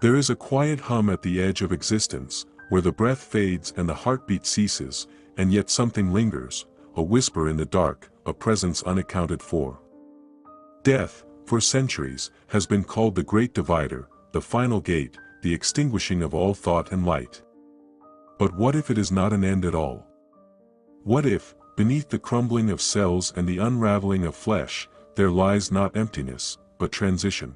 There is a quiet hum at the edge of existence, where the breath fades and the heartbeat ceases, and yet something lingers, a whisper in the dark, a presence unaccounted for. Death, for centuries, has been called the great divider, the final gate, the extinguishing of all thought and light. But what if it is not an end at all? What if, beneath the crumbling of cells and the unraveling of flesh, there lies not emptiness, but transition?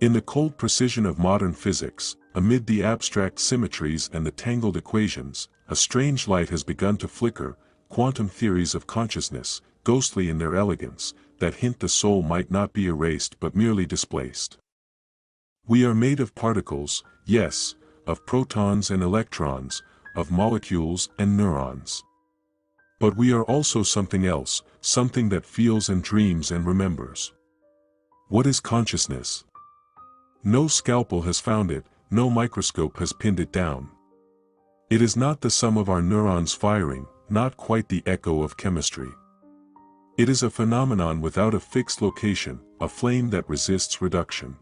In the cold precision of modern physics, amid the abstract symmetries and the tangled equations, a strange light has begun to flicker, quantum theories of consciousness, ghostly in their elegance, that hint the soul might not be erased but merely displaced. We are made of particles, yes, of protons and electrons, of molecules and neurons. But we are also something else, something that feels and dreams and remembers. What is consciousness? No scalpel has found it, no microscope has pinned it down. It is not the sum of our neurons firing, not quite the echo of chemistry. It is a phenomenon without a fixed location, a flame that resists reduction.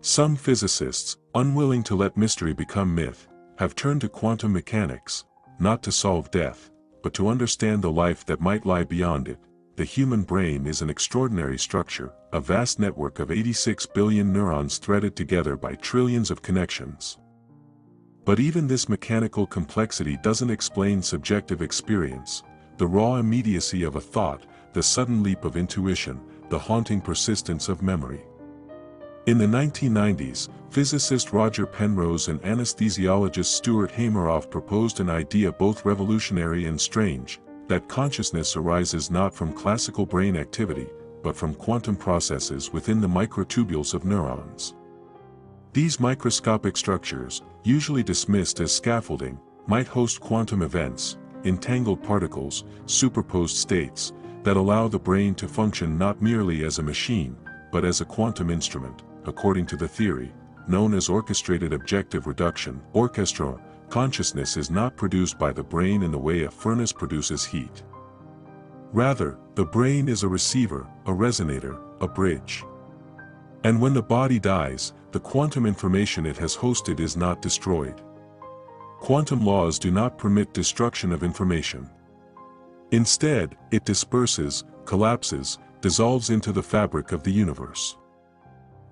Some physicists, unwilling to let mystery become myth, have turned to quantum mechanics, not to solve death, but to understand the life that might lie beyond it. The human brain is an extraordinary structure, a vast network of 86 billion neurons threaded together by trillions of connections. But even this mechanical complexity doesn't explain subjective experience, the raw immediacy of a thought, the sudden leap of intuition, the haunting persistence of memory. In the 1990s, physicist Roger Penrose and anesthesiologist Stuart Hameroff proposed an idea both revolutionary and strange, that consciousness arises not from classical brain activity, but from quantum processes within the microtubules of neurons. These microscopic structures, usually dismissed as scaffolding, might host quantum events, entangled particles, superposed states, that allow the brain to function not merely as a machine, but as a quantum instrument, according to the theory, known as orchestrated objective reduction, orchestra. Consciousness is not produced by the brain in the way a furnace produces heat. Rather, the brain is a receiver, a resonator, a bridge. And when the body dies, the quantum information it has hosted is not destroyed. Quantum laws do not permit destruction of information. Instead, it disperses, collapses, dissolves into the fabric of the universe.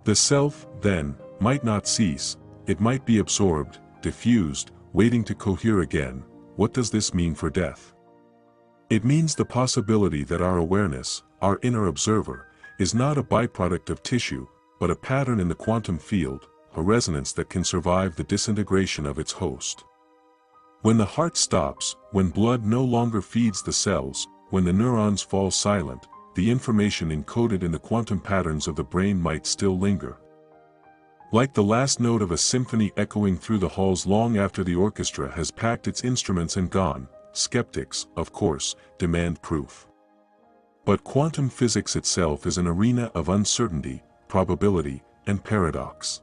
The self, then, might not cease, it might be absorbed, diffused, waiting to cohere again. What does this mean for death? It means the possibility that our awareness, our inner observer, is not a byproduct of tissue, but a pattern in the quantum field, a resonance that can survive the disintegration of its host. When the heart stops, when blood no longer feeds the cells, when the neurons fall silent, the information encoded in the quantum patterns of the brain might still linger. Like the last note of a symphony echoing through the halls long after the orchestra has packed its instruments and gone, skeptics, of course, demand proof. But quantum physics itself is an arena of uncertainty, probability, and paradox.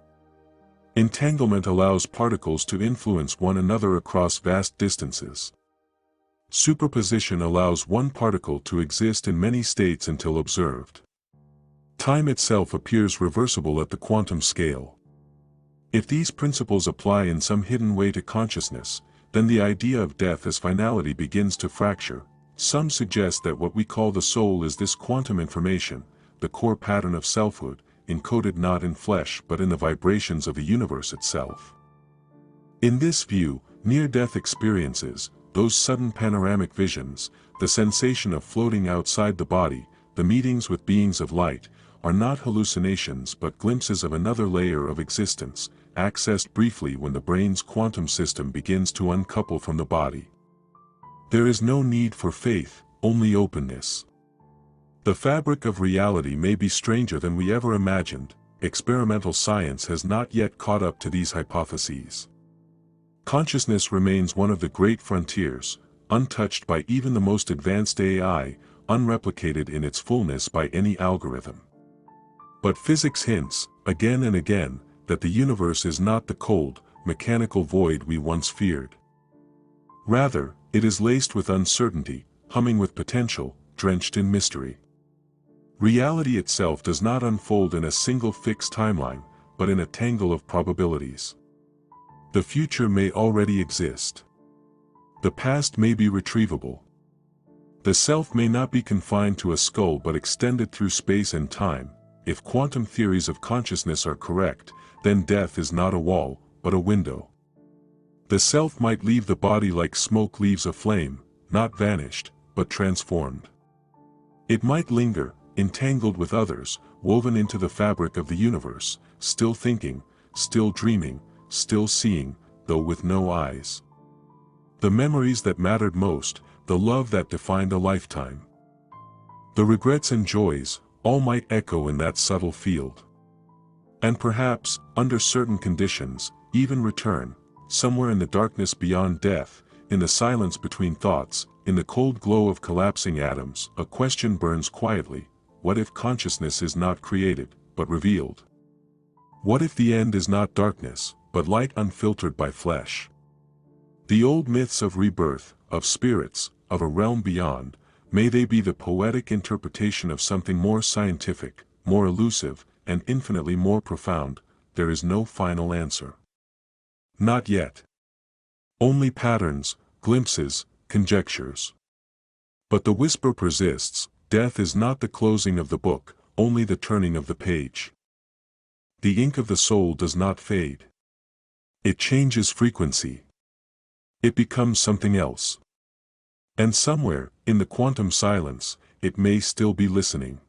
Entanglement allows particles to influence one another across vast distances. Superposition allows one particle to exist in many states until observed. Time itself appears reversible at the quantum scale. If these principles apply in some hidden way to consciousness, then the idea of death as finality begins to fracture. Some suggest that what we call the soul is this quantum information, the core pattern of selfhood, encoded not in flesh but in the vibrations of the universe itself. In this view, near-death experiences, those sudden panoramic visions, the sensation of floating outside the body, the meetings with beings of light, are not hallucinations but glimpses of another layer of existence, accessed briefly when the brain's quantum system begins to uncouple from the body. There is no need for faith, only openness. The fabric of reality may be stranger than we ever imagined. Experimental science has not yet caught up to these hypotheses. Consciousness remains one of the great frontiers, untouched by even the most advanced AI, unreplicated in its fullness by any algorithm. But physics hints, again and again, that the universe is not the cold, mechanical void we once feared. Rather, it is laced with uncertainty, humming with potential, drenched in mystery. Reality itself does not unfold in a single fixed timeline, but in a tangle of probabilities. The future may already exist. The past may be retrievable. The self may not be confined to a skull but extended through space and time. If quantum theories of consciousness are correct, then death is not a wall, but a window. The self might leave the body like smoke leaves a flame, not vanished, but transformed. It might linger, entangled with others, woven into the fabric of the universe, still thinking, still dreaming, still seeing, though with no eyes. The memories that mattered most, the love that defined a lifetime. The regrets and joys, all might echo in that subtle field. And perhaps, under certain conditions, even return, somewhere in the darkness beyond death, in the silence between thoughts, in the cold glow of collapsing atoms, a question burns quietly: what if consciousness is not created, but revealed? What if the end is not darkness, but light unfiltered by flesh? The old myths of rebirth, of spirits, of a realm beyond, may they be the poetic interpretation of something more scientific, more elusive, and infinitely more profound. There is no final answer. Not yet. Only patterns, glimpses, conjectures. But the whisper persists: death is not the closing of the book, only the turning of the page. The ink of the soul does not fade. It changes frequency. It becomes something else. And somewhere, in the quantum silence, it may still be listening.